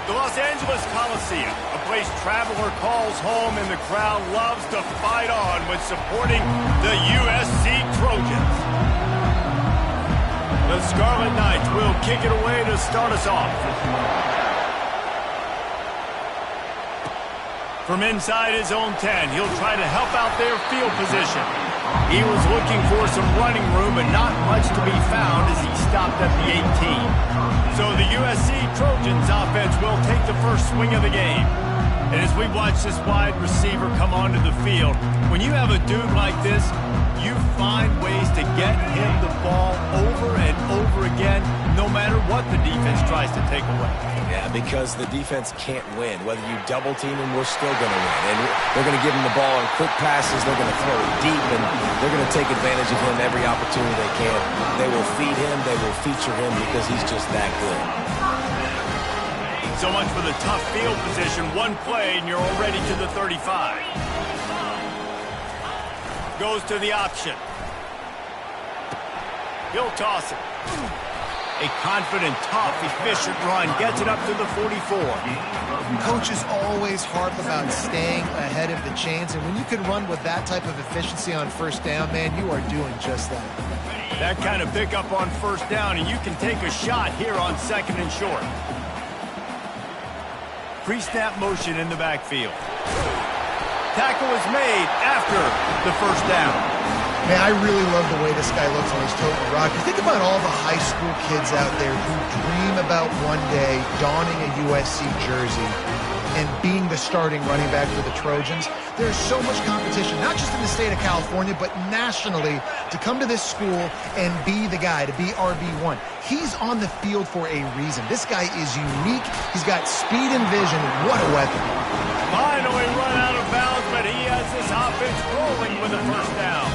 The Los Angeles Coliseum, a place traveler calls home and the crowd loves to fight on when supporting the USC Trojans. The Scarlet Knights will kick it away to start us off. From inside his own 10, he'll try to help out their field position. He was looking for some running room, but not much to be found as he stopped at the 18. So the USC Trojans offense will take the first swing of the game. And as we watch this wide receiver come onto the field, when you have a dude like this, you find ways to get him the ball over and over again, no matter what the defense tries to take away. Yeah, because the defense can't win. Whether you double team him, we're still going to win. And they're going to give him the ball in quick passes. They're going to throw it deep, and they're going to take advantage of him every opportunity they can. They will feed him. They will feature him because he's just that good. So much for the tough field position. One play, and you're already to the 35. Goes to the option. He'll toss it. A confident, tough, efficient run gets it up to the 44. Coaches always harp about staying ahead of the chains, and when you can run with that type of efficiency on first down, man, you are doing just that. That kind of pickup on first down, and you can take a shot here on second and short. Pre-snap motion in the backfield. Tackle is made after the first down. Man, I really love the way this guy looks when he's toting the rock. You think about all the high school kids out there who dream about one day donning a USC jersey and being the starting running back for the Trojans. There's so much competition, not just in the state of California, but nationally, to come to this school and be the guy, to be RB1. He's on the field for a reason. This guy is unique. He's got speed and vision. What a weapon. Finally run out of bounds, but he has this offense rolling with a first down.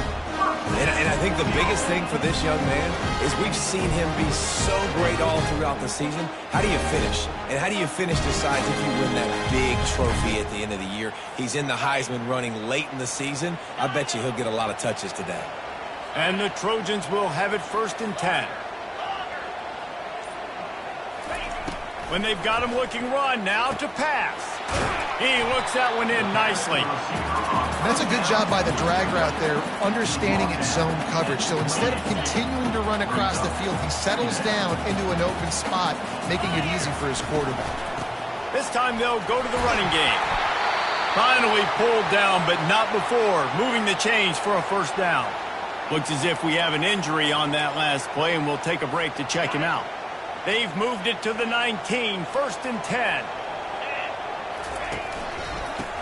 And I think the biggest thing for this young man is we've seen him be so great all throughout the season. How do you finish? And how do you finish decides if you win that big trophy at the end of the year? He's in the Heisman running late in the season. I bet you he'll get a lot of touches today. And the Trojans will have it 1st and 10. When they've got him looking run, now to pass. He looks that one in nicely. That's a good job by the drag route there, understanding its zone coverage. So instead of continuing to run across the field, he settles down into an open spot, making it easy for his quarterback. This time they'll go to the running game. Finally pulled down, but not before moving the chains for a first down. Looks as if we have an injury on that last play, and we'll take a break to check him out. They've moved it to the 19, 1st and 10.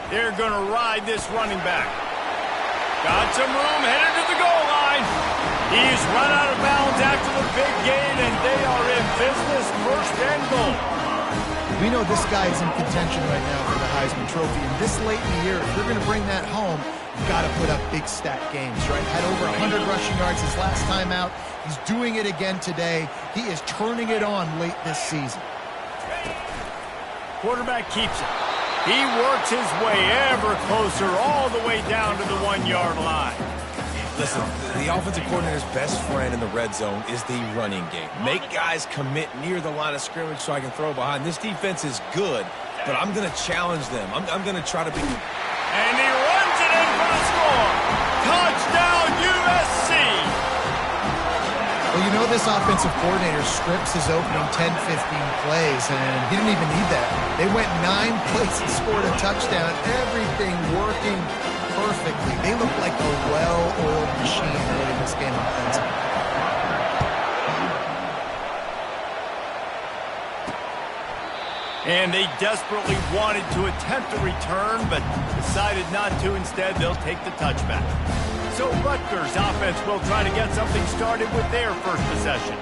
They're going to ride this running back. Got some room, headed to the goal line. He's run out of bounds after the big gain, and they are in business, 1st and goal. We know this guy is in contention right now for the Heisman Trophy, and this late in the year, if you're going to bring that home, you've got to put up big stat games, right? Had over 100 rushing yards his last time out. He's doing it again today. He is turning it on late this season. Quarterback keeps it. He works his way ever closer all the way down to the 1-yard line. Listen, the offensive coordinator's best friend in the red zone is the running game. Make guys commit near the line of scrimmage so I can throw behind. This defense is good, but I'm going to challenge them. I'm going to try to be... And he runs it in for the score. Touchdown, USC! Well, you know this offensive coordinator scripts his opening 10, 15 plays, and he didn't even need that. They went 9 plays and scored a touchdown. Everything working perfectly. They look like a well-oiled machine early in this game offensively. And they desperately wanted to attempt a return, but decided not to. Instead, they'll take the touchback. So Rutgers offense will try to get something started with their first possession.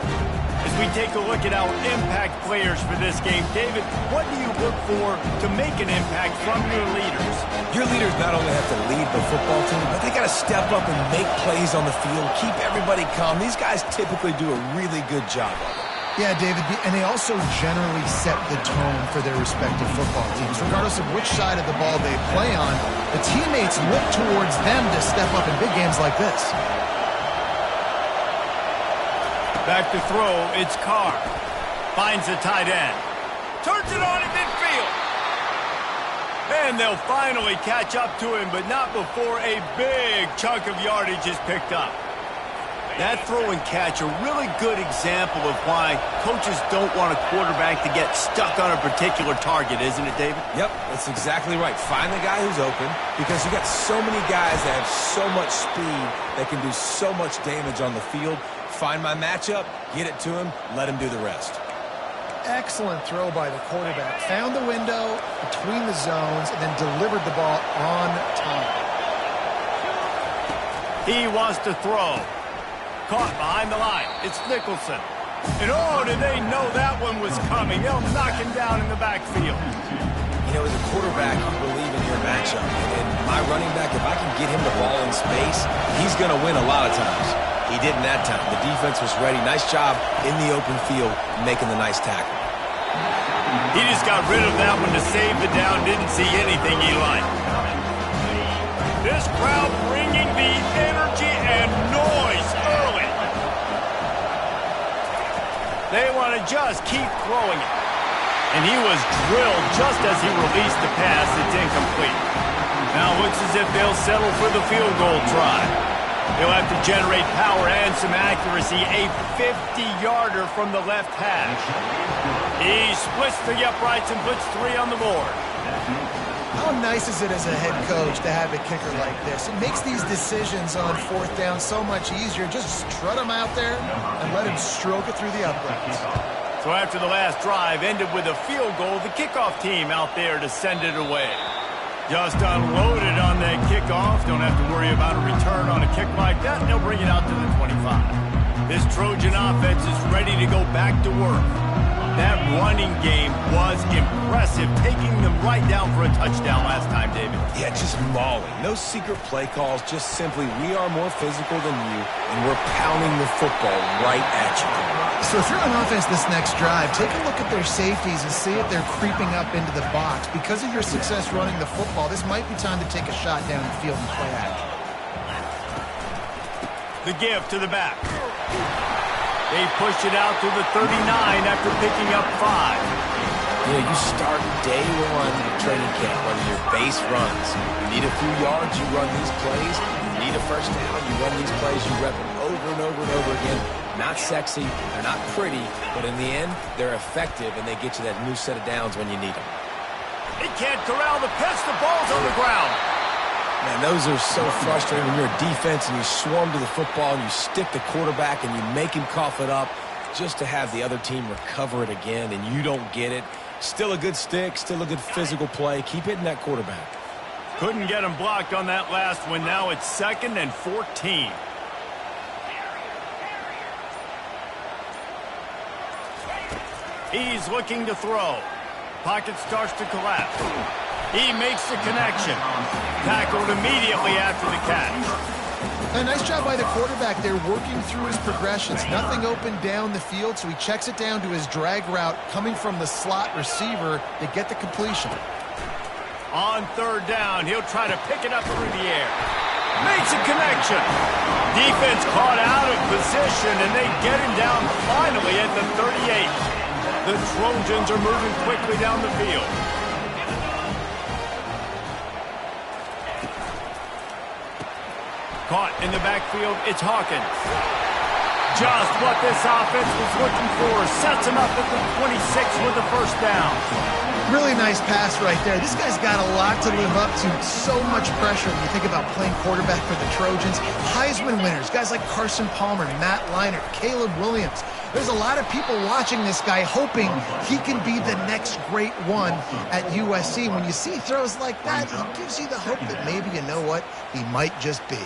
As we take a look at our impact players for this game, David, what do you look for to make an impact from your leaders? Your leaders not only have to lead the football team, but they got to step up and make plays on the field, keep everybody calm. These guys typically do a really good job of it. Yeah, David, and they also generally set the tone for their respective football teams. Regardless of which side of the ball they play on, the teammates look towards them to step up in big games like this. Back to throw, it's Carr. Finds the tight end. Turns it on at midfield. And they'll finally catch up to him, but not before a big chunk of yardage is picked up. That throw and catch a really good example of why coaches don't want a quarterback to get stuck on a particular target, isn't it, David? Yep, that's exactly right. Find the guy who's open, because you got so many guys that have so much speed that can do so much damage on the field. Find my matchup, get it to him, let him do the rest. Excellent throw by the quarterback. Found the window between the zones and then delivered the ball on time. He wants to throw. Caught behind the line. It's Nicholson. And oh, did they know that one was coming? They'll knock him down in the backfield. You know, as a quarterback, you believe in your matchup. And my running back, if I can get him the ball in space, he's going to win a lot of times. He didn't that time. The defense was ready. Nice job in the open field making the nice tackle. He just got rid of that one to save the down. Didn't see anything he liked. This crowd bringing the energy and noise early. They want to just keep throwing it. And he was drilled just as he released the pass. It's incomplete. Now it looks as if they'll settle for the field goal try. He'll have to generate power and some accuracy. A 50-yarder from the left hash. He splits the uprights and puts 3 on the board. How nice is it as a head coach to have a kicker like this? It makes these decisions on 4th down so much easier. Just strut him out there and let him stroke it through the uprights. So after the last drive ended with a field goal, the kickoff team out there to send it away. Just unloaded on that kickoff. Don't have to worry about a return on a kick like that. They'll bring it out to the 25. This Trojan offense is ready to go back to work. That running game was impressive, taking them right down for a touchdown last time, David. Yeah, just mauling. No secret play calls, just simply we are more physical than you, and we're pounding the football right at you. So if you're on offense this next drive, take a look at their safeties and see if they're creeping up into the box. Because of your success running the football, this might be time to take a shot down the field and play action. The give to the back. They push it out to the 39 after picking up 5. You know, you start day one of training camp running your base runs. You need a few yards, you run these plays. You need a first down, you run these plays. You rep them over and over and over again. Not sexy, they're not pretty, but in the end, they're effective, and they get you that new set of downs when you need them. He can't corral the pitch. The ball's on the ground. Man, those are so frustrating when you're a defense and you swarm to the football and you stick the quarterback and you make him cough it up just to have the other team recover it again and you don't get it. Still a good stick, still a good physical play. Keep hitting that quarterback. Couldn't get him blocked on that last one. Now it's 2nd and 14. He's looking to throw. Pocket starts to collapse. He makes the connection. Tackled immediately after the catch. A nice job by the quarterback there, working through his progressions. Nothing open down the field, so he checks it down to his drag route coming from the slot receiver to get the completion. On 3rd down, he'll try to pick it up through the air. Makes a connection. Defense caught out of position, and they get him down finally at the 38. The Trojans are moving quickly down the field. Caught in the backfield, it's Hawkins. Just what this offense was looking for. Sets him up at the 26 with the first down. Really nice pass right there. This guy's got a lot to live up to. So much pressure when you think about playing quarterback for the Trojans. Heisman winners, guys like Carson Palmer, Matt Leinart, Caleb Williams. There's a lot of people watching this guy hoping he can be the next great one at USC. When you see throws like that, it gives you the hope that maybe, you know what, he might just be.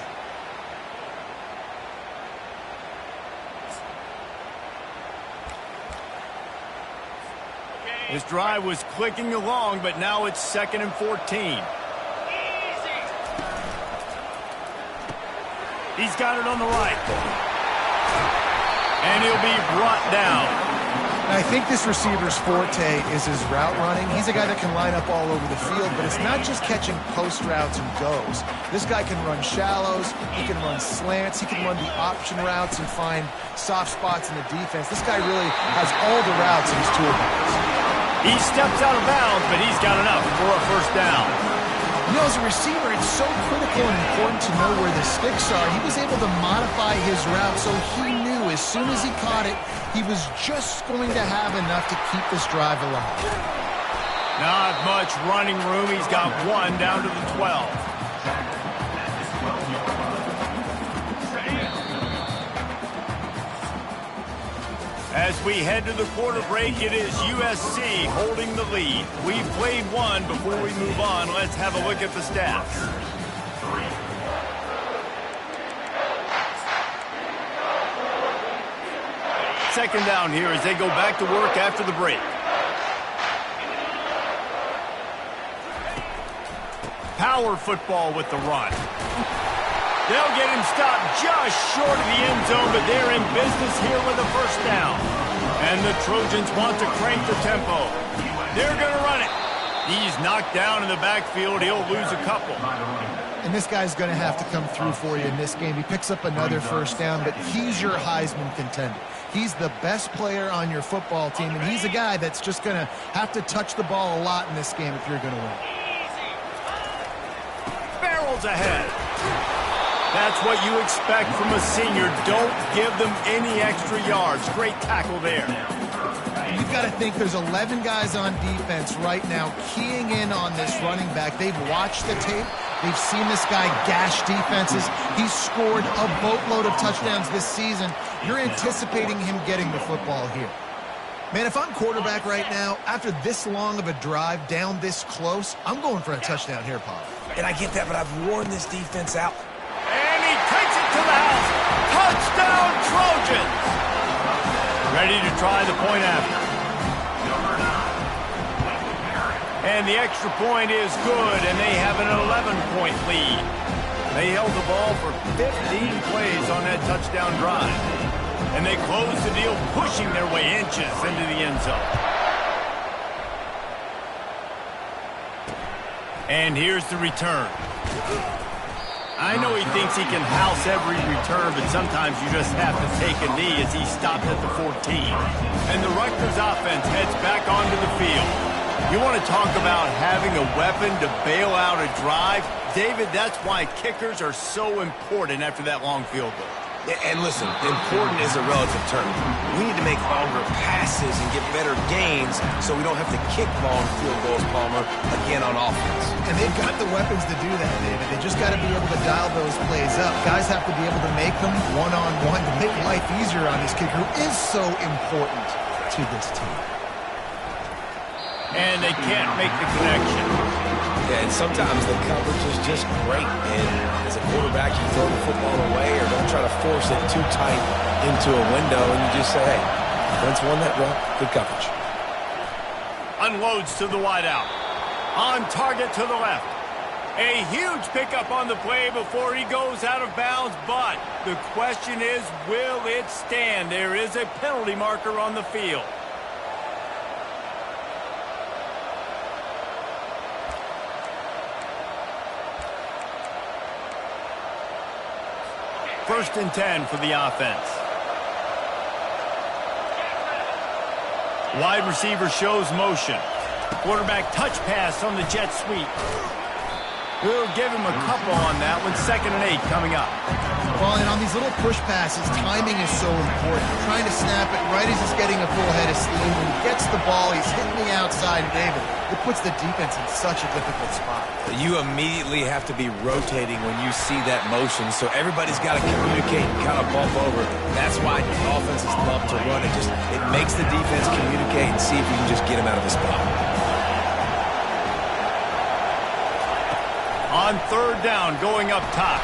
This drive was clicking along, but now it's 2nd and 14. He's got it on the right. And he'll be brought down. I think this receiver's forte is his route running. He's a guy that can line up all over the field, but it's not just catching post routes and goes. This guy can run shallows, he can run slants, he can run the option routes and find soft spots in the defense. This guy really has all the routes in his toolbox. He steps out of bounds, but he's got enough for a first down. You know, as a receiver, it's so critical and important to know where the sticks are. He was able to modify his route so he knew as soon as he caught it, he was just going to have enough to keep this drive alive. Not much running room. He's got one down to the 12. As we head to the quarter break, it is USC holding the lead. We've played one. Before we move on, let's have a look at the stats. Second down here as they go back to work after the break. Power football with the run. They'll get him stopped just short of the end zone, but they're in business here with a first down. And the Trojans want to crank the tempo. They're going to run it. He's knocked down in the backfield. He'll lose a couple. And this guy's going to have to come through for you in this game. He picks up another first down, but he's your Heisman contender. He's the best player on your football team, and he's a guy that's just going to have to touch the ball a lot in this game if you're going to win. Barrels ahead. That's what you expect from a senior. Don't give them any extra yards. Great tackle there. You've got to think there's 11 guys on defense right now keying in on this running back. They've watched the tape. They've seen this guy gash defenses. He's scored a boatload of touchdowns this season. You're anticipating him getting the football here. Man, if I'm quarterback right now, after this long of a drive down this close, I'm going for a touchdown here, Paul. And I get that, but I've worn this defense out. And he takes it to the house. Touchdown, Trojans! Ready to try the point after. And the extra point is good, and they have an 11-point lead. They held the ball for 15 plays on that touchdown drive. And they close the deal, pushing their way inches into the end zone. And here's the return. I know he thinks he can house every return, but sometimes you just have to take a knee as he stopped at the 14. And the Rutgers offense heads back onto the field. You want to talk about having a weapon to bail out a drive? David, that's why kickers are so important after that long field goal. And listen, important is a relative term. We need to make longer passes and get better gains so we don't have to kick long field goals, Palmer, again on offense. And they've got the weapons to do that, David. They just got to be able to dial those plays up. Guys have to be able to make them one-on-one to make life easier on this kicker, who is so important to this team. And they can't make the connection. Yeah, and sometimes the coverage is just great. And as a quarterback, you throw the football away or don't try to force it too tight into a window, and you just say, hey, defense won that run, good coverage. Unloads to the wideout. On target to the left. A huge pickup on the play before he goes out of bounds, but the question is, will it stand? There is a penalty marker on the field. First and 10 for the offense. Wide receiver shows motion. Quarterback touch pass on the jet sweep. We'll give him a couple on that one. 2nd and 8 coming up. Well, and on these little push passes, timing is so important. Trying to snap it right as he's getting a full head of steam. When he gets the ball, he's hitting the outside, David. It puts the defense in such a difficult spot. You immediately have to be rotating when you see that motion, so everybody's got to communicate and kind of bump over. That's why offenses love to run. It makes the defense communicate and see if you can just get him out of the spot. On 3rd down, going up top.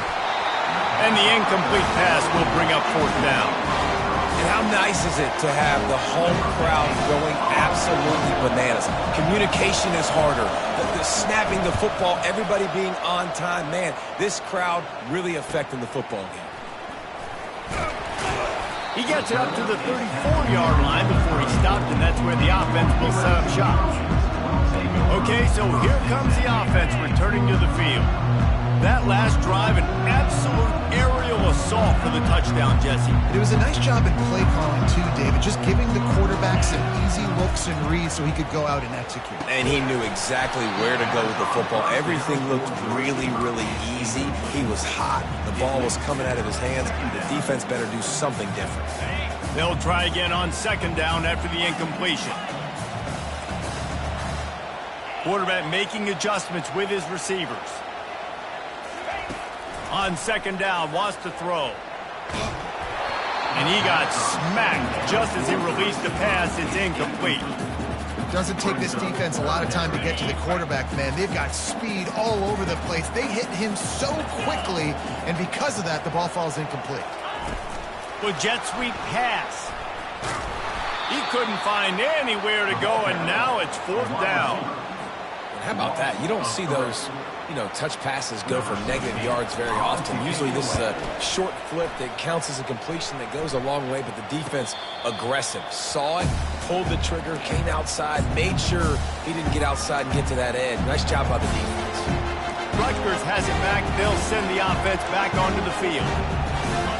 And the incomplete pass will bring up 4th down. And how nice is it to have the home crowd going absolutely bananas? Communication is harder. The snapping the football, everybody being on time. Man, this crowd really affecting the football game. He gets it up to the 34-yard line before he stopped, and that's where the offense will set up shop. Okay, so here comes the offense returning to the field. That last drive, an absolute aerial assault for the touchdown, Jesse. It was a nice job in play calling too, David, just giving the quarterback some easy looks and reads so he could go out and execute. And he knew exactly where to go with the football. Everything looked really, really easy. He was hot. The ball was coming out of his hands. The defense better do something different. They'll try again on second down after the incompletion. Quarterback making adjustments with his receivers. On second down, wants to throw. And he got smacked just as he released the pass. It's incomplete. It doesn't take this defense a lot of time to get to the quarterback, man. They've got speed all over the place. They hit him so quickly, and because of that, the ball falls incomplete. With jet sweep pass. He couldn't find anywhere to go, and now it's fourth down. How about that? You don't see those, touch passes go for negative yards very often. Usually this is a short flip that counts as a completion that goes a long way, but the defense aggressive. Saw it, pulled the trigger, came outside, made sure he didn't get outside and get to that edge. Nice job by the defense. Rutgers has it back. They'll send the offense back onto the field.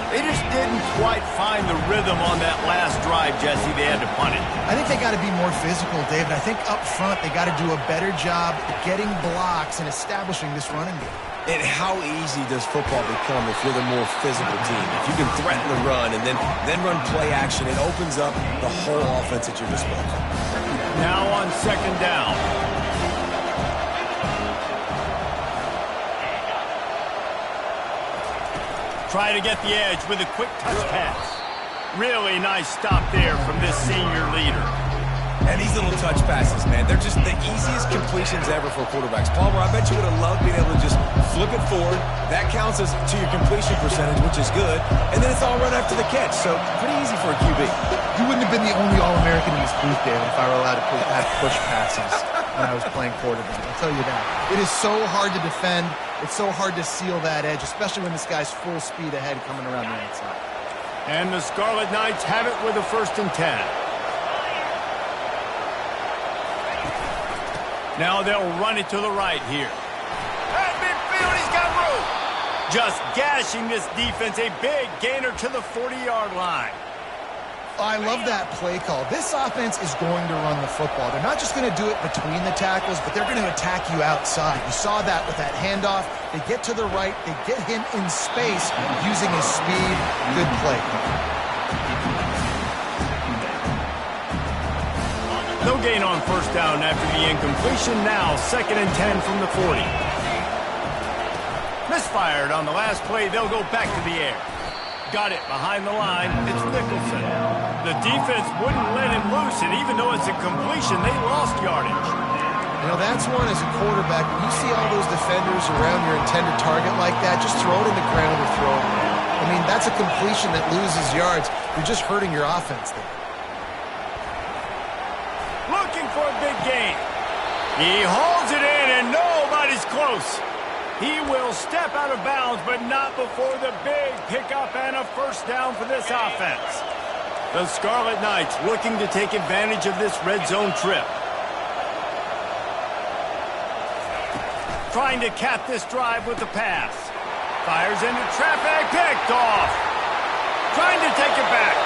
They just didn't quite find the rhythm on that last drive, Jesse. They had to punt it. I think they got to be more physical, David. I think up front they got to do a better job getting blocks and establishing this running game. And how easy does football become if you're the more physical team? If you can threaten the run and then run play action, it opens up the whole offense at your disposal. Now on second down. Try to get the edge with a quick touch pass. Really nice stop there from this senior leader. And these little touch passes, man, they're just the easiest completions ever for quarterbacks. Palmer, I bet you would have loved being able to just flip it forward. That counts as to your completion percentage, which is good. And then it's all run after the catch, so pretty easy for a QB. You wouldn't have been the only All-American in this booth, David, if I were allowed to have push passes when I was playing quarterback. I'll tell you that. It is so hard to defend. It's so hard to seal that edge, especially when this guy's full speed ahead coming around the outside. And the Scarlet Knights have it with a 1st and 10. Now they'll run it to the right here. At midfield, he's got room. Just gashing this defense, a big gainer to the 40-yard line. I love that play call. This offense is going to run the football. They're not just going to do it between the tackles, but they're going to attack you outside. You saw that with that handoff. They get to the right. They get him in space using his speed. Good play. No gain on first down after the incompletion. Now 2nd and 10 from the 40. Misfired on the last play. They'll go back to the air. Got it behind the line. It's Nicholson. The defense wouldn't let him loose, and even though it's a completion, they lost yardage. That's one as a quarterback. When you see all those defenders around your intended target like that, just throw it in the ground or throw it around. I mean, that's a completion that loses yards. You're just hurting your offense there. Looking for a big gain. He holds it in, and nobody's close. He will step out of bounds, but not before the big pickup and a 1st down for this offense. The Scarlet Knights looking to take advantage of this red zone trip. Trying to cap this drive with the pass. Fires into traffic, picked off. Trying to take it back.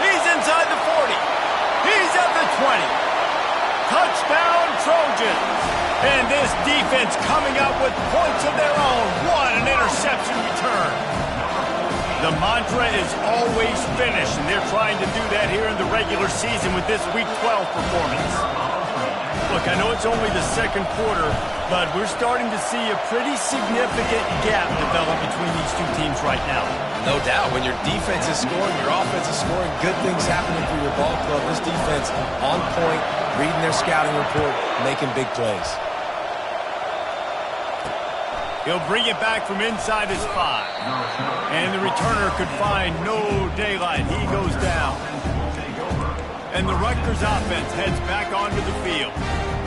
He's inside the 40. He's at the 20. Touchdown, Trojans. And this defense coming up with points of their own. What an interception return. The mantra is always finish, and they're trying to do that here in the regular season with this Week 12 performance. Look, I know it's only the 2nd quarter, but we're starting to see a pretty significant gap develop between these two teams right now. No doubt. When your defense is scoring, your offense is scoring, good things happening for your ball club. This defense on point, reading their scouting report, making big plays. He'll bring it back from inside his 5. And the returner could find no daylight. He goes down. And the Rutgers offense heads back onto the field.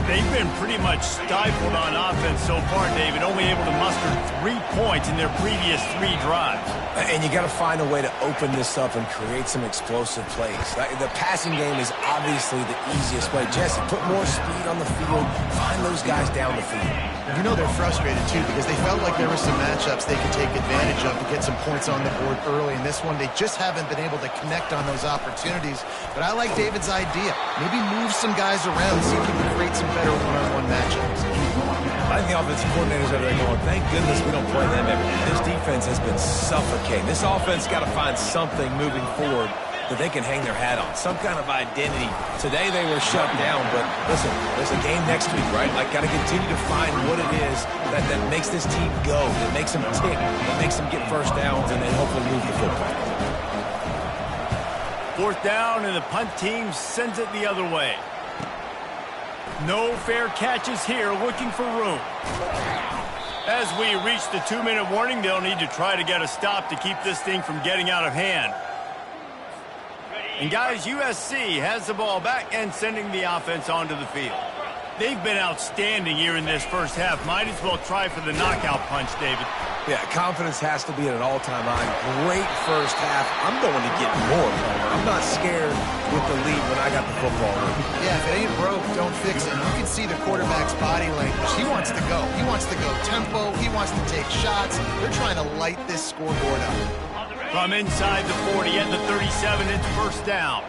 They've been pretty much stifled on offense so far, David, only able to muster 3 points in their previous 3 drives. And you got to find a way to open this up and create some explosive plays. The passing game is obviously the easiest way. Jesse, put more speed on the field. Find those guys down the field. You know they're frustrated, too, because they felt like there were some matchups they could take advantage of to get some points on the board early. In this one, they just haven't been able to connect on those opportunities. But I like David's idea. Maybe move some guys around, see if you can create some better one-on-one matchups. I think the offensive coordinators over there going, thank goodness we don't play them every day. This defense has been suffocating. This offense got to find something moving forward that they can hang their hat on, some kind of identity. Today they were shut down, but listen, there's a game next week, right? Like, got to continue to find what it is that makes this team go, that makes them tick, that makes them get first downs, and then hopefully move the football. Fourth down, and the punt team sends it the other way. No fair catches here, looking for room. As we reach the 2-minute warning, they'll need to try to get a stop to keep this thing from getting out of hand. And guys, USC has the ball back and sending the offense onto the field. They've been outstanding here in this first half. Might as well try for the knockout punch, David. Yeah, confidence has to be at an all-time high. Great first half. I'm going to get more. I'm not scared with the lead when I got the football. Yeah, if it ain't broke, don't fix it. You can see the quarterback's body language. He wants to go. He wants to go tempo. He wants to take shots. They're trying to light this scoreboard up. From inside the 40 at the 37, it's first down.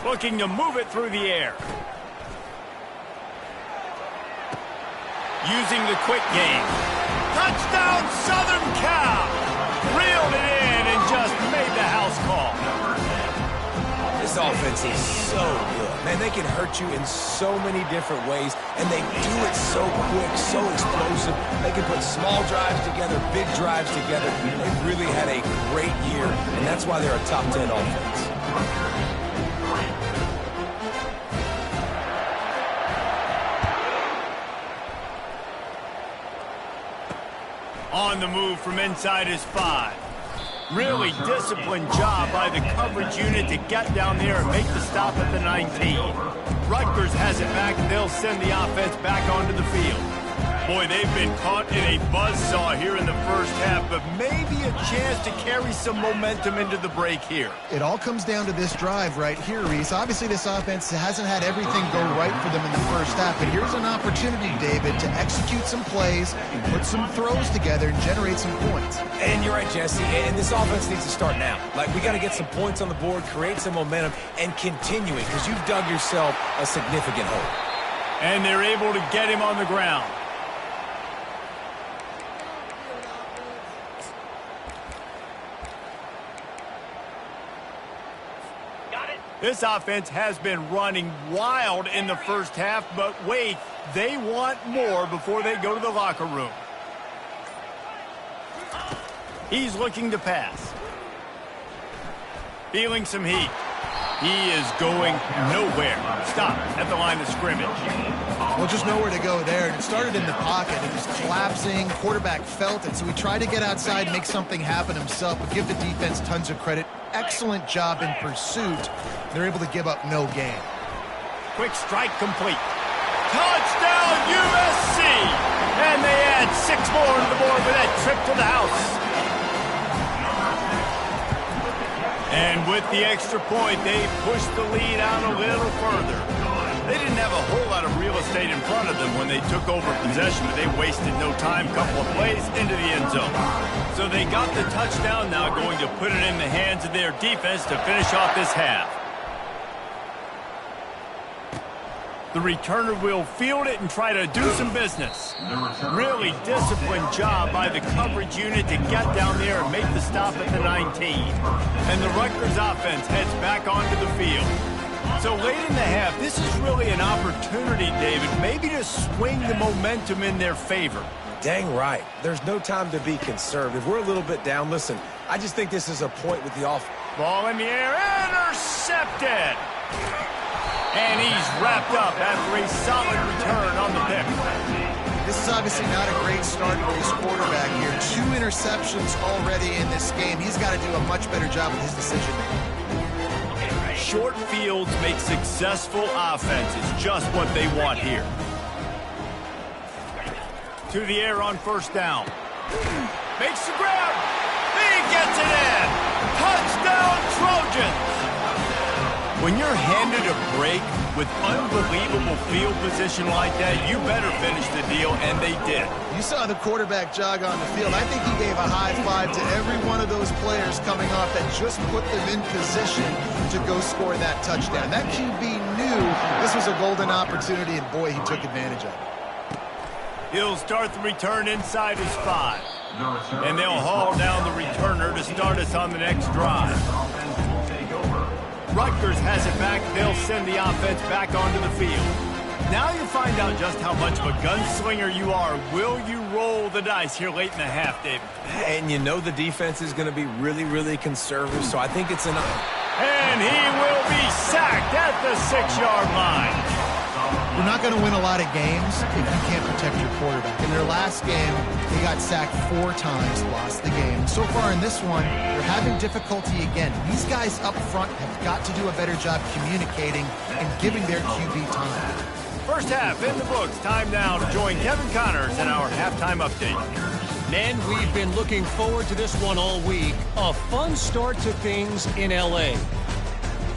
Looking to move it through the air. Using the quick game. Touchdown, Southern Cal! Reeled it in and just made the house call. This offense is so good. Man, they can hurt you in so many different ways, and they do it so quick, so explosive. They can put small drives together, big drives together. They've really had a great year, and that's why they're a top 10 offense. On the move from inside his 5. Really disciplined job by the coverage unit to get down there and make the stop at the 19. Rutgers has it back, and they'll send the offense back onto the field. Boy, they've been caught in a buzzsaw here in the first half, but maybe a chance to carry some momentum into the break here. It all comes down to this drive right here, Reese. Obviously, this offense hasn't had everything go right for them in the first half, but here's an opportunity, David, to execute some plays, put some throws together, and generate some points. And you're right, Jesse, and this offense needs to start now. Like, we got to get some points on the board, create some momentum, and continue it, because you've dug yourself a significant hole. And they're able to get him on the ground. This offense has been running wild in the first half, but wait, they want more before they go to the locker room. He's looking to pass. Feeling some heat. He is going nowhere. Stop at the line of scrimmage. Well, just nowhere to go there. It started in the pocket. It was collapsing. Quarterback felt it, so he tried to get outside, make something happen himself, but give the defense tons of credit. Excellent job in pursuit. They're able to give up no gain. Quick strike complete. Touchdown, USC! And they add 6 more to the board with that trip to the house. And with the extra point, they pushed the lead out a little further. They didn't have a whole lot of real estate in front of them when they took over possession, but they wasted no time, couple of plays into the end zone. So they got the touchdown, now going to put it in the hands of their defense to finish off this half. The returner will field it and try to do some business. Really disciplined job by the coverage unit to get down there and make the stop at the 19. And the Rutgers offense heads back onto the field. So late in the half, this is really an opportunity, David, maybe to swing the momentum in their favor. Dang right. There's no time to be conservative. We're a little bit down. Listen, I just think this is a point with the offense. Ball in the air, intercepted. And he's wrapped up after a solid return on the pick. This is obviously not a great start for this quarterback here. 2 interceptions already in this game. He's got to do a much better job with his decision-making. Short fields make successful offenses, just what they want here. To the air on first down. Makes the grab. He gets it in. Touchdown, Trojans. When you're handed a break with unbelievable field position like that, you better finish the deal, and they did. You saw the quarterback jog on the field. I think he gave a high five to every one of those players coming off that just put them in position to go score that touchdown. That QB knew this was a golden opportunity, and boy, he took advantage of it. He'll start the return inside his 5. And they'll haul down the returner to start us on the next drive. Rutgers has it back. They'll send the offense back onto the field. Now you find out just how much of a gunslinger you are. Will you roll the dice here late in the half, David? And you know the defense is going to be really, really conservative, so I think it's an... And he will be sacked at the 6-yard line. You're not going to win a lot of games if you can't protect your quarterback. In their last game, they got sacked 4 times, lost the game. So far in this one, they're having difficulty again. These guys up front have got to do a better job communicating and giving their QB time. First half in the books. Time now to join Kevin Connors in our halftime update. Men, we've been looking forward to this one all week. A fun start to things in L.A.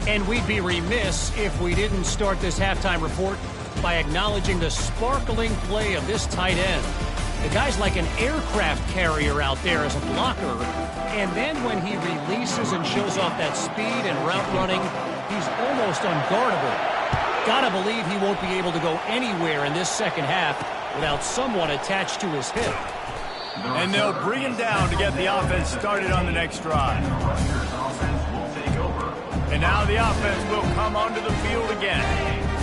And we'd be remiss if we didn't start this halftime report by acknowledging the sparkling play of this tight end. The guy's like an aircraft carrier out there as a blocker. And then when he releases and shows off that speed and route running, he's almost unguardable. Gotta believe he won't be able to go anywhere in this second half without someone attached to his hip. And they'll bring him down to get the offense started on the next drive. And now the offense will come onto the field again.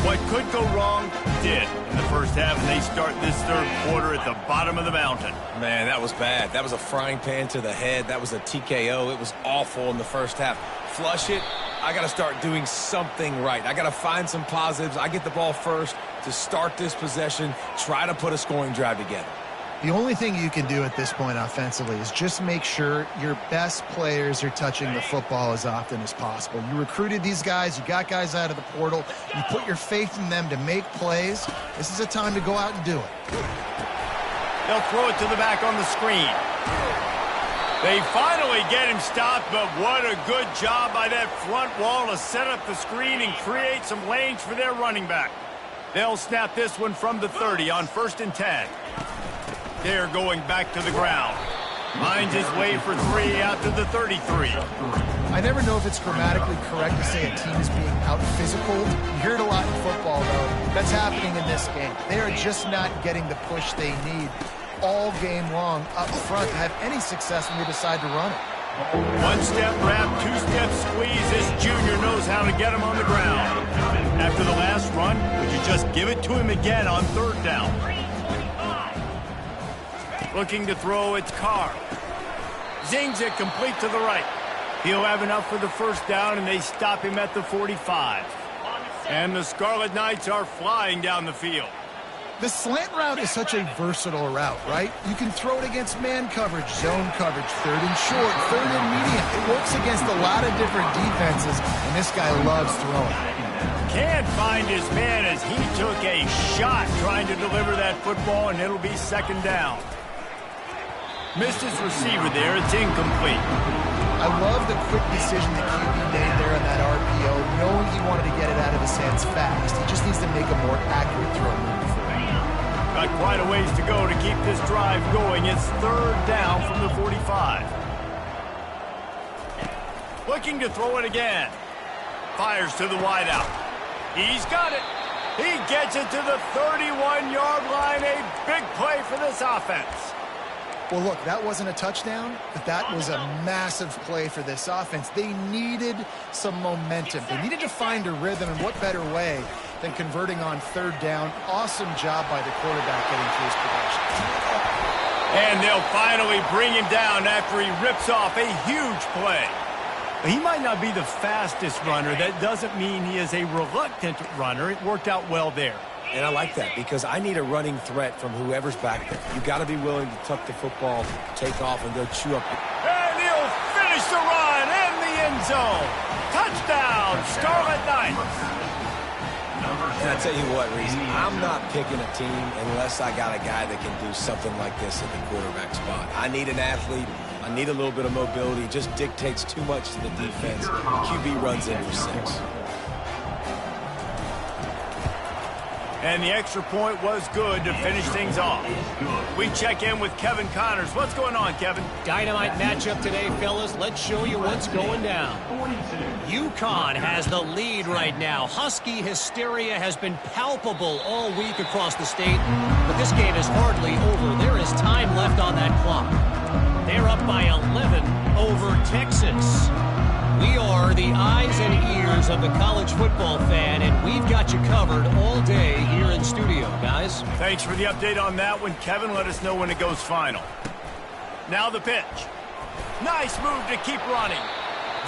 What could go wrong did in the first half, and they start this third quarter at the bottom of the mountain. Man, that was bad. That was a frying pan to the head. That was a TKO. It was awful in the first half. Flush it. I got to start doing something right. I got to find some positives. I get the ball first to start this possession, try to put a scoring drive together. The only thing you can do at this point offensively is just make sure your best players are touching the football as often as possible. You recruited these guys. You got guys out of the portal. You put your faith in them to make plays. This is a time to go out and do it. They'll throw it to the back on the screen. They finally get him stopped, but what a good job by that front wall to set up the screen and create some lanes for their running back. They'll snap this one from the 30 on 1st and 10. They're going back to the ground. Finds his way for 3 out to the 33. I never know if it's grammatically correct to say a team is being out-physicaled. You hear it a lot in football, though. That's happening in this game. They are just not getting the push they need all game long up front to have any success when they decide to run it. 1-step wrap, 2-step squeeze. This junior knows how to get him on the ground. After the last run, would you just give it to him again on 3rd down? Looking to throw, it's Carr. Zings it complete to the right. He'll have enough for the 1st down, and they stop him at the 45. And the Scarlet Knights are flying down the field. The slant route is such a versatile route, right? You can throw it against man coverage, zone coverage, 3rd and short, 3rd and medium. It works against a lot of different defenses, and this guy loves throwing. Can't find his man as he took a shot trying to deliver that football, and it'll be 2nd down. Missed his receiver there. It's incomplete. I love the quick decision that QB made there on that RPO, knowing he wanted to get it out of his hands fast. He just needs to make a more accurate throw moving forward. Got quite a ways to go to keep this drive going. It's 3rd down from the 45. Looking to throw it again. Fires to the wideout. He's got it. He gets it to the 31-yard line. A big play for this offense. Well, look, that wasn't a touchdown, but that was a massive play for this offense. They needed some momentum. They needed to find a rhythm, and what better way than converting on 3rd down. Awesome job by the quarterback getting through his production. And they'll finally bring him down after he rips off a huge play. He might not be the fastest runner. That doesn't mean he is a reluctant runner. It worked out well there. And I like that because I need a running threat from whoever's back there. You've got to be willing to tuck the football, take off, and go chew up. And he'll finish the run in the end zone. Touchdown, Scarlet Knights. And I tell you what, Reese, I'm not picking a team unless I got a guy that can do something like this at the quarterback spot. I need an athlete. I need a little bit of mobility. It just dictates too much to the defense. QB runs in for 6. And the extra point was good to finish things off. We check in with Kevin Connors. What's going on, Kevin? Dynamite matchup today, fellas. Let's show you what's going down. UConn has the lead right now. Husky hysteria has been palpable all week across the state, but this game is hardly over. There is time left on that clock. They're up by 11 over Texas. We are the eyes and ears of the college football fan, and we've got you covered all day here in studio, guys. Thanks for the update on that one, Kevin. Let us know when it goes final. Now the pitch. Nice move to keep running.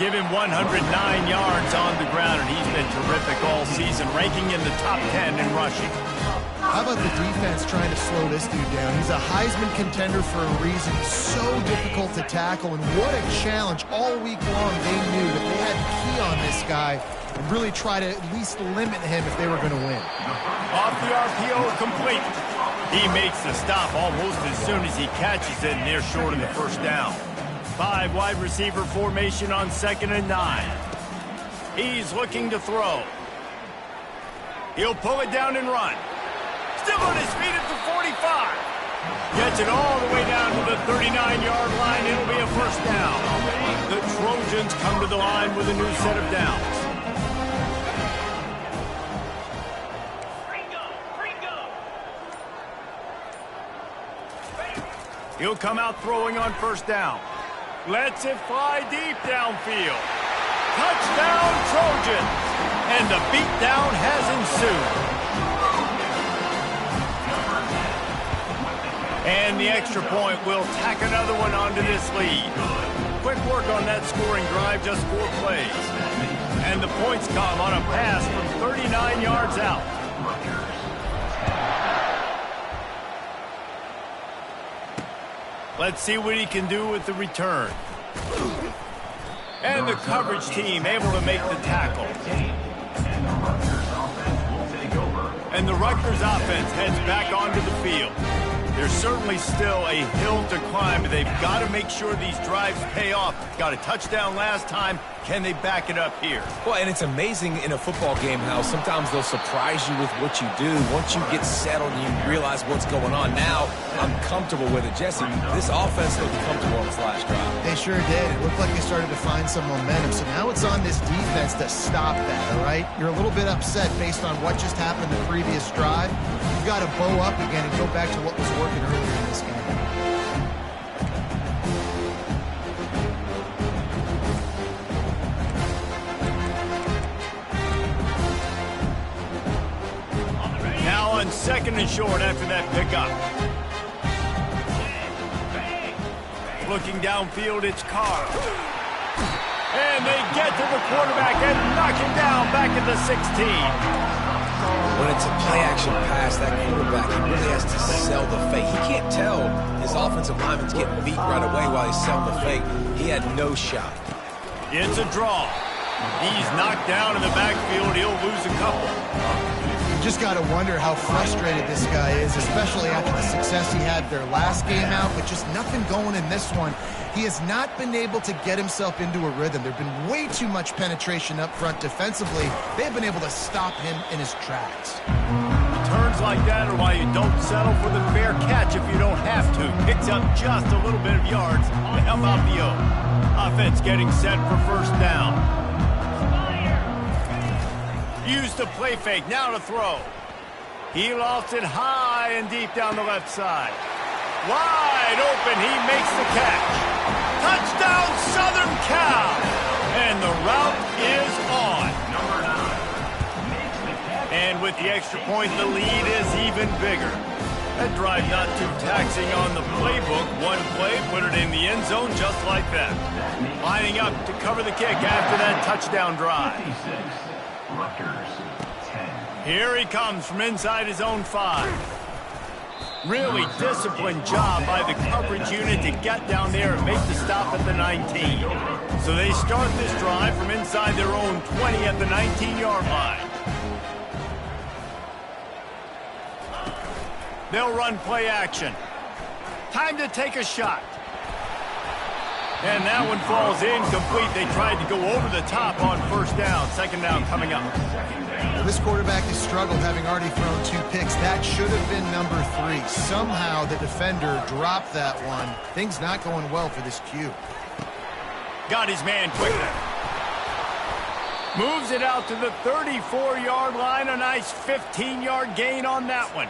Give him 109 yards on the ground, and he's been terrific all season, ranking in the top 10 in rushing. How about the defense trying to slow this dude down? He's a Heisman contender for a reason. So difficult to tackle, and what a challenge. All week long, they knew that they had to key on this guy and really try to at least limit him if they were going to win. Off the RPO, complete. He makes the stop almost as soon as he catches it, and they're short of the first down. 5 wide receiver formation on 2nd and 9. He's looking to throw. He'll pull it down and run. Still on his feet at the 45. Gets it all the way down to the 39-yard line. It'll be a first down. The Trojans come to the line with a new set of downs. He'll come out throwing on first down. Lets it fly deep downfield. Touchdown, Trojans! And the beatdown has ensued. And the extra point will tack another one onto this lead. Quick work on that scoring drive, just 4 plays. And the points come on a pass from 39 yards out. Let's see what he can do with the return. And the coverage team able to make the tackle. And the Rutgers offense heads back onto the field. There's certainly still a hill to climb, but they've got to make sure these drives pay off. Got a touchdown last time. Can they back it up here? Well, and it's amazing in a football game how sometimes they'll surprise you with what you do. Once you get settled and you realize what's going on, now I'm comfortable with it. Jesse, this offense looked comfortable on this last drive. They sure did. It looked like they started to find some momentum. So now it's on this defense to stop that, all right? You're a little bit upset based on what just happened the previous drive. You've got to bow up again and go back to what was working earlier in this game. Now on 2nd and short after that pickup. Looking downfield, it's Carr. And they get to the quarterback and knock him down back at the 16. When it's a play-action pass, that quarterback, he really has to sell the fake. He can't tell his offensive lineman's getting beat right away while he's selling the fake. He had no shot. It's a draw. He's knocked down in the backfield. He'll lose a couple. You just got to wonder how frustrated this guy is, especially after the success he had their last game out, but just nothing going in this one. He has not been able to get himself into a rhythm. There's been way too much penetration up front defensively. They've been able to stop him in his tracks. Returns like that are why you don't settle for the fair catch if you don't have to. Picks up just a little bit of yards to help out the O. Offense getting set for first down. Use the play fake, now to throw. He lost it high and deep down the left side. Wide open, he makes the catch. Touchdown, Southern Cal! And the route is on. And with the extra point, the lead is even bigger. That drive not too taxing on the playbook. One play, put it in the end zone just like that. Lining up to cover the kick after that touchdown drive. Here he comes from inside his own 5. Really disciplined job by the coverage unit to get down there and make the stop at the 19. So they start this drive from inside their own 20 at the 19-yard line. They'll run play action. Time to take a shot. And that one falls incomplete. They tried to go over the top on first down. Second down coming up. Well, this quarterback has struggled, having already thrown 2 picks. That should have been number 3. Somehow the defender dropped that one. Things not going well for this Q. Got his man quickly. Moves it out to the 34-yard line. A nice 15-yard gain on that one.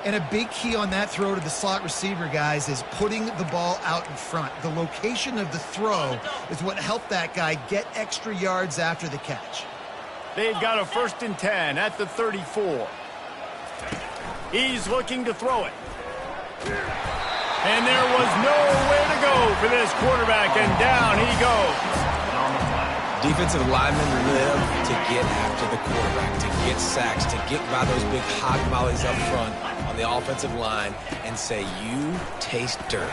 And a big key on that throw to the slot receiver, guys, is putting the ball out in front. The location of the throw is what helped that guy get extra yards after the catch. They've got a 1st and 10 at the 34. He's looking to throw it. And there was nowhere to go for this quarterback, and down he goes. Defensive linemen live to get after the quarterback, to get sacks, to get by those big hog mollies up front on the offensive line and say, you taste dirt.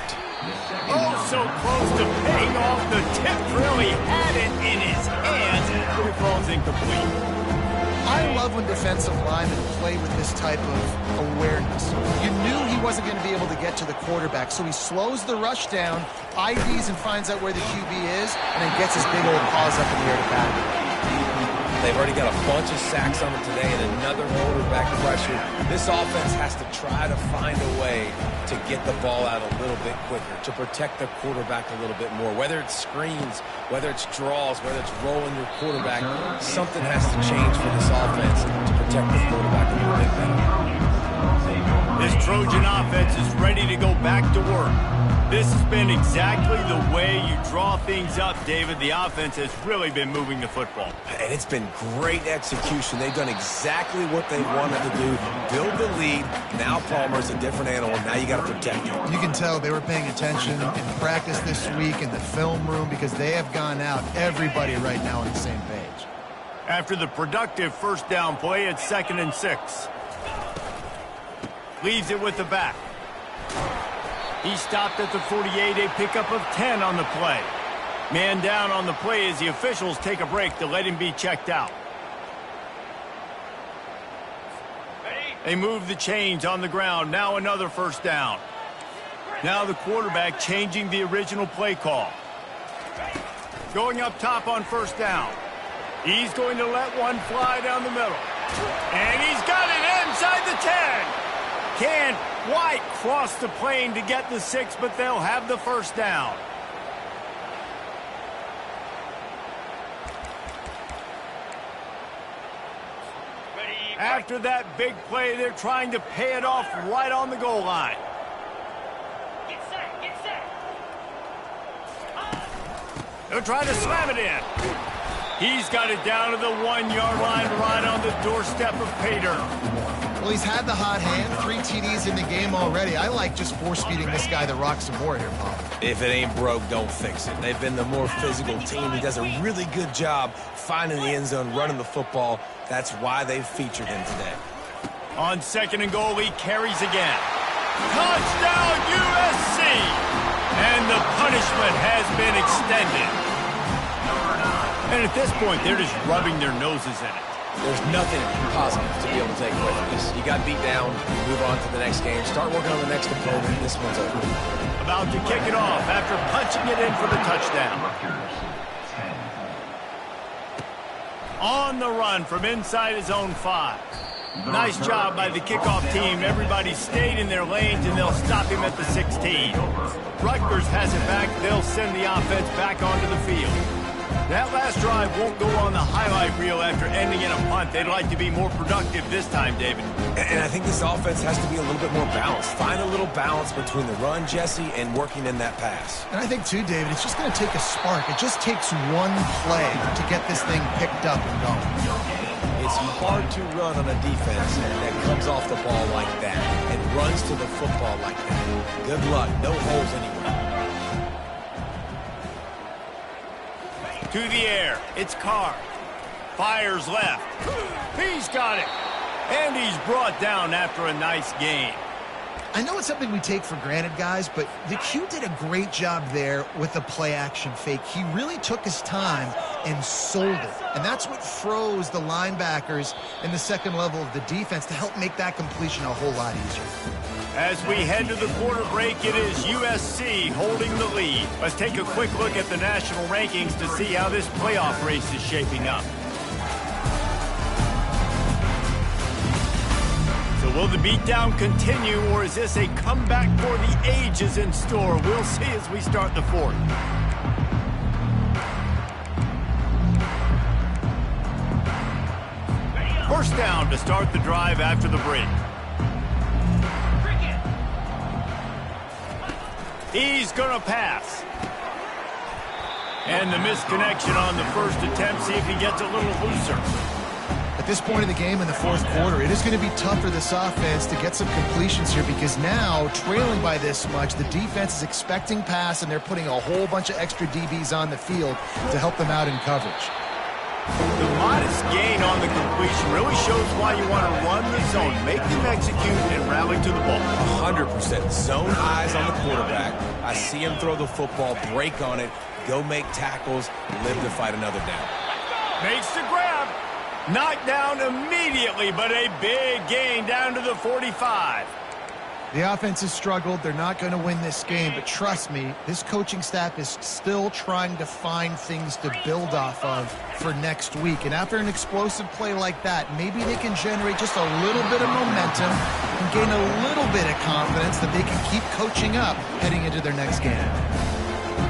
Oh, so close to paying off. The tip really had it in his hands. It falls incomplete. I love when defensive linemen play with this type of awareness. You knew he wasn't going to be able to get to the quarterback, so he slows the rush down, IDs and finds out where the QB is, and then gets his big old paws up in the air to bat it. They've already got a bunch of sacks on it today and another quarterback pressure. This offense has to try to find a way to get the ball out a little bit quicker, to protect the quarterback a little bit more. Whether it's screens, whether it's draws, whether it's rolling your quarterback, something has to change for this offense to protect the quarterback a little bit better. This Trojan offense is ready to go back to work. This has been exactly the way you draw things up, David. The offense has really been moving the football. And it's been great execution. They've done exactly what they wanted to do. Build the lead. Now Palmer's a different animal. Now you got to protect him. You can tell they were paying attention in practice this week in the film room because they have gone out, everybody right now on the same page. After the productive 1st down play, it's 2nd and 6. Leaves it with the back. He stopped at the 48, a pickup of 10 on the play. Man down on the play as the officials take a break to let him be checked out. They move the chains on the ground. Now another 1st down. Now the quarterback changing the original play call. Going up top on 1st down. He's going to let one fly down the middle. And he's got it inside the 10. Can't quite cross the plane to get the 6, but they'll have the 1st down. After that big play, they're trying to pay it off right on the goal line. Get set, get set. They'll try to slam it in. He's got it down to the 1-yard line right on the doorstep of pay dirt. Well, he's had the hot hand, 3 TDs in the game already. I like just force-feeding this guy the rock some more here, Paul. If it ain't broke, don't fix it. They've been the more physical team. He does a really good job finding the end zone, running the football. That's why they've featured him today. On 2nd and goal, he carries again. Touchdown, USC! And the punishment has been extended. And at this point, they're just rubbing their noses in it. There's nothing positive to be able to take away from this. You got beat down, move on to the next game, start working on the next opponent. This one's over. About to kick it off after punching it in for the touchdown. On the run from inside his own 5. Nice job by the kickoff team. Everybody stayed in their lanes, and they'll stop him at the 16. Rutgers has it back. They'll send the offense back onto the field. That last drive won't go on the highlight reel after ending in a punt. They'd like to be more productive this time, David. And I think this offense has to be a little bit more balanced. Find a little balance between the run, Jesse, and working in that pass. And I think, too, David, it's just going to take a spark. It just takes one play to get this thing picked up and going. It's hard to run on a defense that comes off the ball like that and runs to the football like that. Good luck. No holes anywhere. To the air, it's Carr. Fires left. He's got it. And he's brought down after a nice game. I know it's something we take for granted, guys, but the Q did a great job there with the play-action fake. He really took his time and sold it. And that's what froze the linebackers in the second level of the defense to help make that completion a whole lot easier. As we head to the quarter break, it is USC holding the lead. Let's take a quick look at the national rankings to see how this playoff race is shaping up. So will the beatdown continue, or is this a comeback for the ages in store? We'll see as we start the fourth. First down to start the drive after the break. He's going to pass. And the misconnection on the first attempt. See if he gets a little looser. At this point in the game in the fourth quarter, it is going to be tough for this offense to get some completions here because now, trailing by this much, the defense is expecting pass, and they're putting a whole bunch of extra DBs on the field to help them out in coverage. The modest gain on the completion really shows why you want to run the zone, make them execute, and rally to the ball. 100%. Zone eyes on the quarterback. I see him throw the football, break on it, go make tackles, live to fight another down. Makes the grab. Knocked down immediately, but a big gain down to the 45. The offense has struggled. They're not going to win this game, but trust me, this coaching staff is still trying to find things to build off of for next week. And after an explosive play like that, maybe they can generate just a little bit of momentum and gain a little bit of confidence that they can keep coaching up heading into their next game.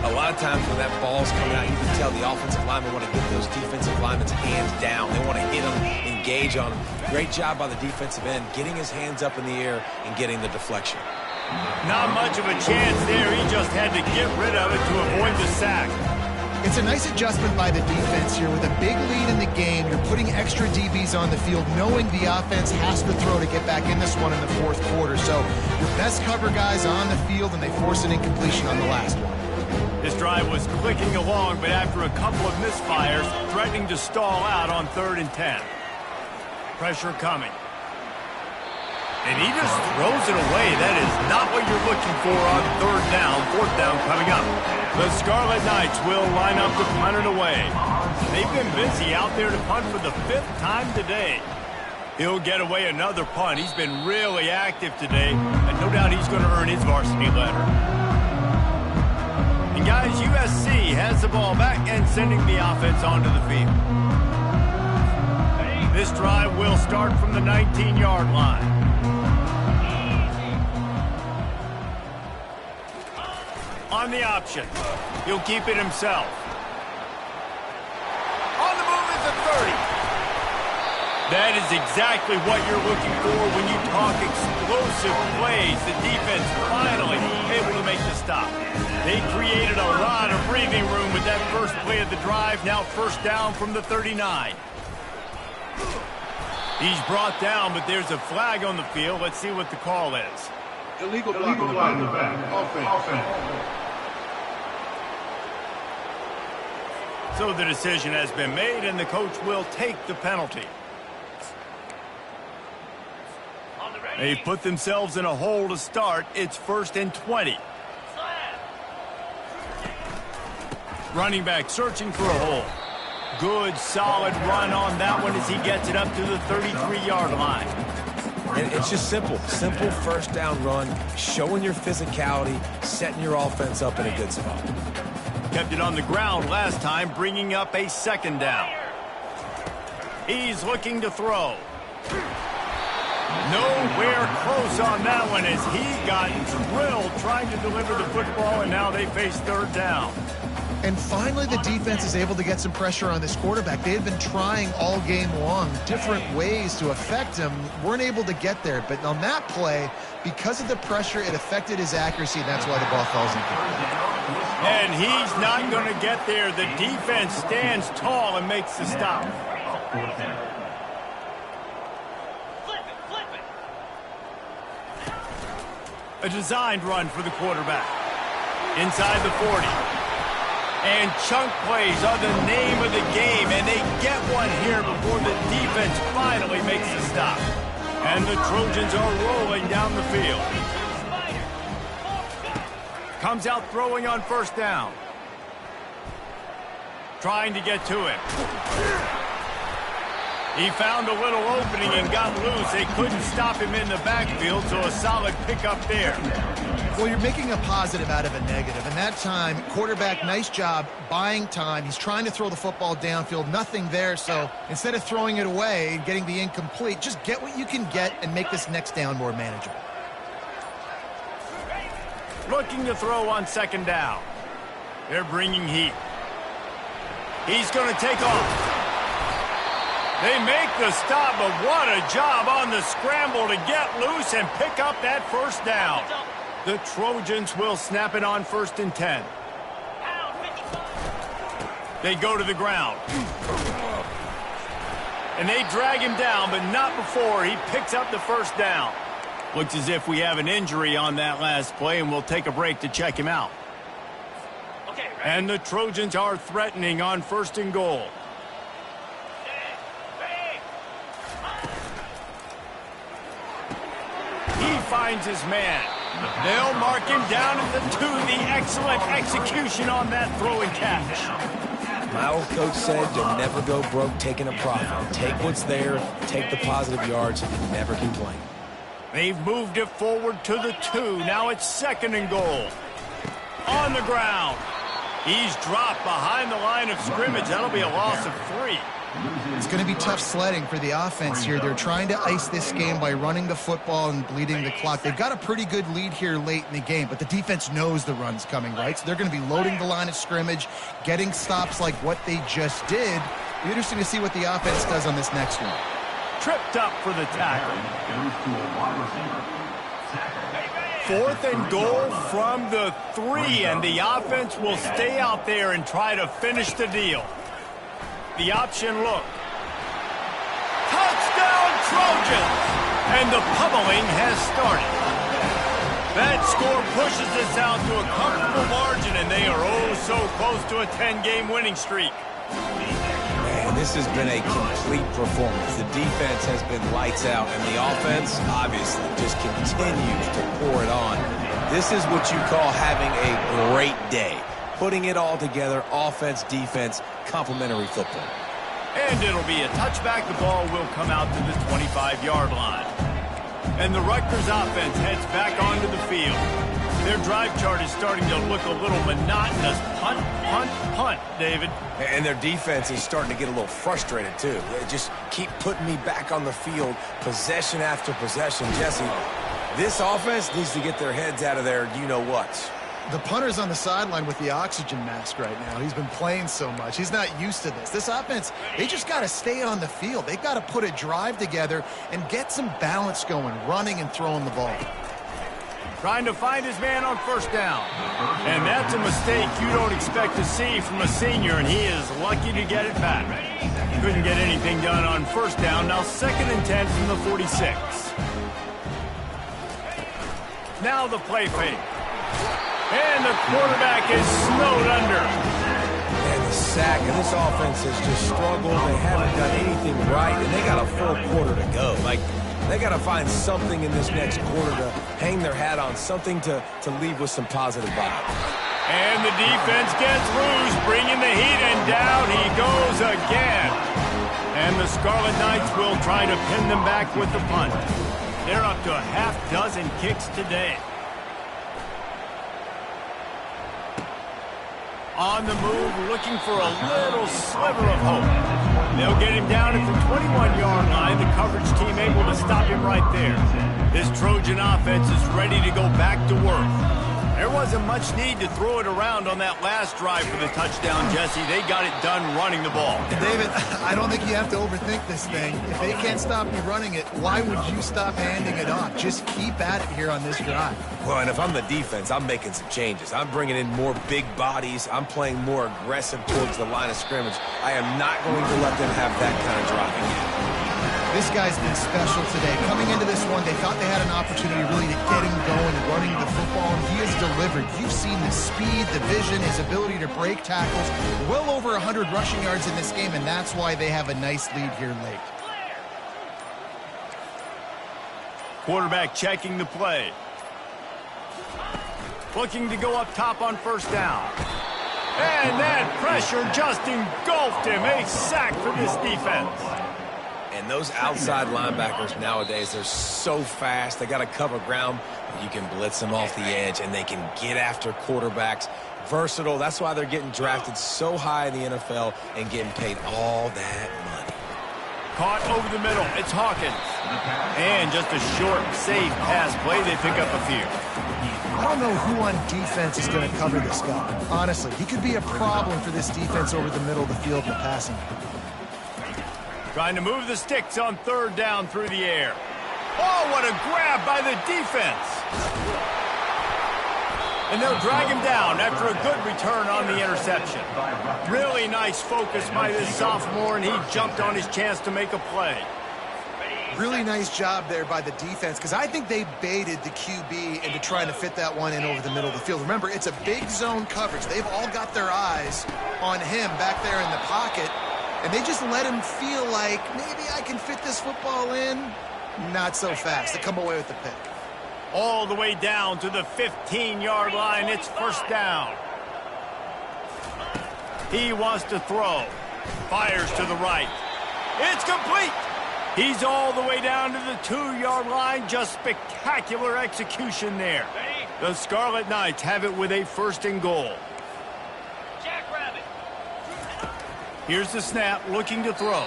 A lot of times when that ball's coming out, you can tell the offensive linemen want to get those defensive linemen's hands down. They want to hit them, engage on them. Great job by the defensive end, getting his hands up in the air and getting the deflection. Not much of a chance there. He just had to get rid of it to avoid the sack. It's a nice adjustment by the defense here. With a big lead in the game, you're putting extra DBs on the field, knowing the offense has to throw to get back in this one in the fourth quarter. So your best cover guys on the field, and they force an incompletion on the last one. This drive was clicking along, but after a couple of misfires, threatening to stall out on 3rd and 10. Pressure coming. And he just throws it away. That is not what you're looking for on 3rd down. 4th down coming up. The Scarlet Knights will line up to punt it away. They've been busy out there to punt for the 5th time today. He'll get away another punt. He's been really active today, and no doubt he's going to earn his varsity letter. And guys, USC has the ball back and sending the offense onto the field. This drive will start from the 19-yard line. On the option, he'll keep it himself. On the move is the 30. That is exactly what you're looking for when you talk explosive plays. The defense finally able to make the stop. They created a lot of breathing room with that first play of the drive. Now 1st down from the 39. He's brought down, but there's a flag on the field. Let's see what the call is. Illegal block in the back. Offense. So the decision has been made, and the coach will take the penalty. They put themselves in a hole to start. It's 1st and 20. Running back searching for a hole. Good, solid run on that one as he gets it up to the 33-yard line. And it's just simple. Simple 1st down run, showing your physicality, setting your offense up in a good spot. Kept it on the ground last time, bringing up a 2nd down. He's looking to throw. Nowhere close on that one as he got drilled trying to deliver the football, and now they face 3rd down. And finally, the defense is able to get some pressure on this quarterback. They had been trying all game long different ways to affect him, weren't able to get there. But on that play, because of the pressure, it affected his accuracy, and that's why the ball falls incomplete. And he's not going to get there. The defense stands tall and makes the stop. Flip it. A designed run for the quarterback. Inside the 40. And chunk plays are the name of the game, and they get one here before the defense finally makes the stop. And the Trojans are rolling down the field. Comes out throwing on 1st down. trying to get to him. He found a little opening and got loose. They couldn't stop him in the backfield, so a solid pickup there. Well, you're making a positive out of a negative. And that time, quarterback, nice job buying time. He's trying to throw the football downfield. Nothing there, so instead of throwing it away and getting the incomplete, just get what you can get and make this next down more manageable. Looking to throw on second down. They're bringing heat. He's going to take off. They make the stop, but what a job on the scramble to get loose and pick up that first down. The Trojans will snap it on 1st and 10. They go to the ground. And they drag him down, but not before he picks up the first down. Looks as if we have an injury on that last play, and we'll take a break to check him out. And the Trojans are threatening on 1st and goal. He finds his man. They'll mark him down at the 2. The excellent execution on that throw and catch. My old coach said you'll never go broke taking a profit. Take what's there, take the positive yards, and never complain. They've moved it forward to the 2. Now it's 2nd and goal. On the ground. He's dropped behind the line of scrimmage. That'll be a loss of 3. It's going to be tough sledding for the offense here. They're trying to ice this game by running the football and bleeding the clock. They've got a pretty good lead here late in the game, but the defense knows the run's coming, right? So they're going to be loading the line of scrimmage, getting stops like what they just did. It'll be interesting to see what the offense does on this next one. Tripped up for the tackle. 4th and goal from the 3, and the offense will stay out there and try to finish the deal. The option look. Touchdown Trojans! And the pummeling has started. That score pushes us out to a comfortable margin, and they are oh so close to a 10-game winning streak. Man, this has been a complete performance. The defense has been lights out, and the offense, obviously, just continues to pour it on. This is what you call having a great day. Putting it all together, offense, defense, complementary football. And it'll be a touchback. The ball will come out to the 25-yard line. And the Rutgers offense heads back onto the field. Their drive chart is starting to look a little monotonous. Punt, punt, punt, David. And their defense is starting to get a little frustrated, too. They just keep putting me back on the field, possession after possession. Jesse, this offense needs to get their heads out of there, you-know-what. The punter's on the sideline with the oxygen mask right now. He's been playing so much. He's not used to this. This offense, they just got to stay on the field. They've got to put a drive together and get some balance going, running and throwing the ball. Trying to find his man on 1st down. And that's a mistake you don't expect to see from a senior, and he is lucky to get it back. Couldn't get anything done on 1st down. Now 2nd and 10 from the 46. Now the play fake. And the quarterback is snowed under. And the sack, and this offense has just struggled. They haven't done anything right, and they got a full quarter to go. Like, they got to find something in this next quarter to hang their hat on, something to leave with some positive vibes. And the defense gets loose, bringing the heat, and down he goes again. And the Scarlet Knights will try to pin them back with the punt. They're up to a half dozen kicks today. On the move, looking for a little sliver of hope. They'll get him down at the 21-yard line. The coverage team able to stop him right there. This Trojan offense is ready to go back to work. There wasn't much need to throw it around on that last drive for the touchdown, Jesse. They got it done running the ball. David, I don't think you have to overthink this thing. If they can't stop you running it, why would you stop handing it off? Just keep at it here on this drive. Well, and if I'm the defense, I'm making some changes. I'm bringing in more big bodies. I'm playing more aggressive towards the line of scrimmage. I am not going to let them have that kind of drive again. This guy's been special today. Coming into this one, they thought they had an opportunity really to get him going and running the football, and he has delivered. You've seen the speed, the vision, his ability to break tackles. Well over 100 rushing yards in this game, and that's why they have a nice lead here late. Quarterback checking the play. Looking to go up top on 1st down. And that pressure just engulfed him. A sack for this defense. And those outside linebackers nowadays, they're so fast. They got to cover ground. You can blitz them off the edge, and they can get after quarterbacks. Versatile. That's why they're getting drafted so high in the NFL and getting paid all that money. Caught over the middle. It's Hawkins. And just a short, safe pass play. They pick up a few. I don't know who on defense is going to cover this guy. Honestly, he could be a problem for this defense over the middle of the field in the passing game. Trying to move the sticks on third down through the air. Oh, what a grab by the defense. And they'll drag him down after a good return on the interception. Really nice focus by this sophomore, and he jumped on his chance to make a play. Really nice job there by the defense, because I think they baited the QB into trying to fit that one in over the middle of the field. Remember, it's a big zone coverage. They've all got their eyes on him back there in the pocket, and they just let him feel like, maybe I can fit this football in. Not so fast. They come away with the pick. All the way down to the 15-yard line. It's first down. He wants to throw. Fires to the right. It's complete. He's all the way down to the 2-yard line. Just spectacular execution there. The Scarlet Knights have it with a first and goal. Jackrabbit. Here's the snap, looking to throw.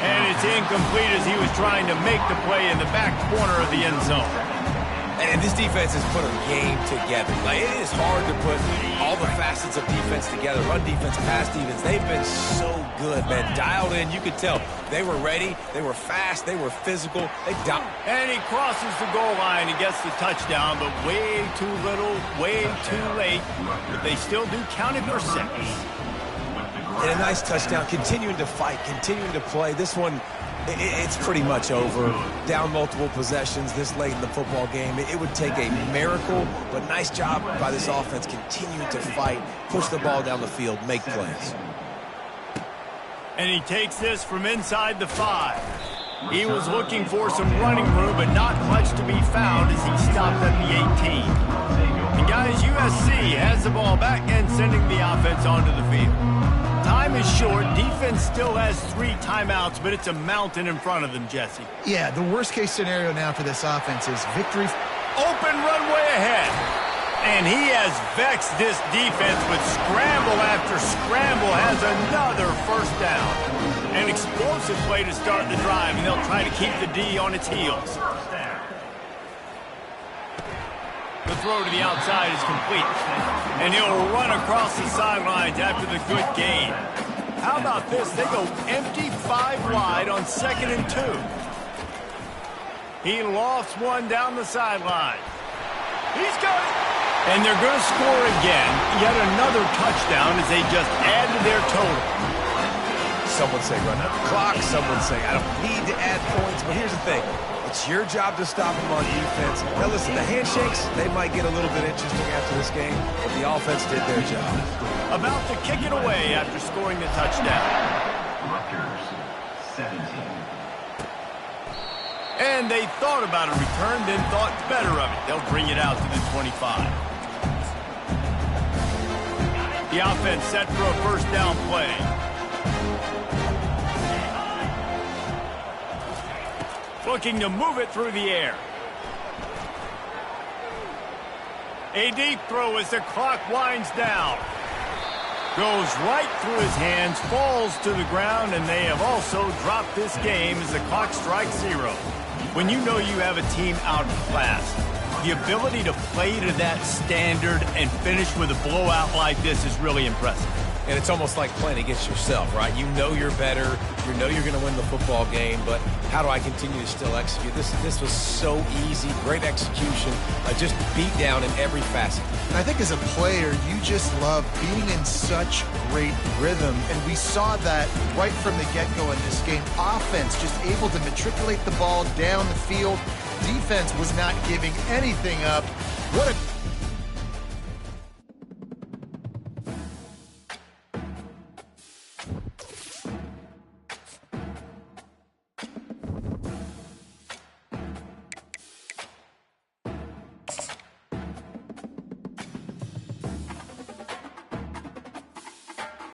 And it's incomplete as he was trying to make the play in the back corner of the end zone. And this defense has put a game together. Like, it is hard to put all the facets of defense together. Run defense, pass defense. They've been so good, man. Dialed in, you could tell. They were ready. They were fast. They were physical. And he crosses the goal line and gets the touchdown, but way too little, way too late. But they still do count it for 6. And a nice touchdown. Continuing to fight, continuing to play. This one, it's pretty much over. Down multiple possessions this late in the football game. It would take a miracle, but nice job by this offense continuing to fight, push the ball down the field, make plays. And he takes this from inside the 5. He was looking for some running room, but not much to be found as he stopped at the 18. And guys, USC has the ball back and sending the offense onto the field. Time is short. Defense still has 3 timeouts, but it's a mountain in front of them, Jesse. Yeah, the worst-case scenario now for this offense is victory. Open runway ahead. And he has vexed this defense with scramble after scramble, has another first down. An explosive play to start the drive, and they'll try to keep the D on its heels. The throw to the outside is complete. And he'll run across the sidelines after the good gain. How about this? They go empty 5 wide on 2nd and 2. He lofts one down the sideline. He's got it. And they're going to score again. Yet another touchdown as they just add to their total. Some would say run out the clock. Some would say I don't need to add points. But here's the thing. It's your job to stop them on defense. Now listen, the handshakes, they might get a little bit interesting after this game, but the offense did their job. About to kick it away after scoring the touchdown. Rutgers, 17. And they thought about a return, then thought better of it. They'll bring it out to the 25. The offense set for a first down play. Looking to move it through the air. A deep throw as the clock winds down. Goes right through his hands, falls to the ground, and they have also dropped this game as the clock strikes 0. When you know you have a team outclassed, the ability to play to that standard and finish with a blowout like this is really impressive. And it's almost like playing against yourself, right? You know you're better. You know you're going to win the football game, but how do I continue to still execute? This was so easy. Great execution. Just beat down in every facet. And I think as a player, you just love being in such great rhythm. And we saw that right from the get-go in this game. Offense just able to matriculate the ball down the field. Defense was not giving anything up. What a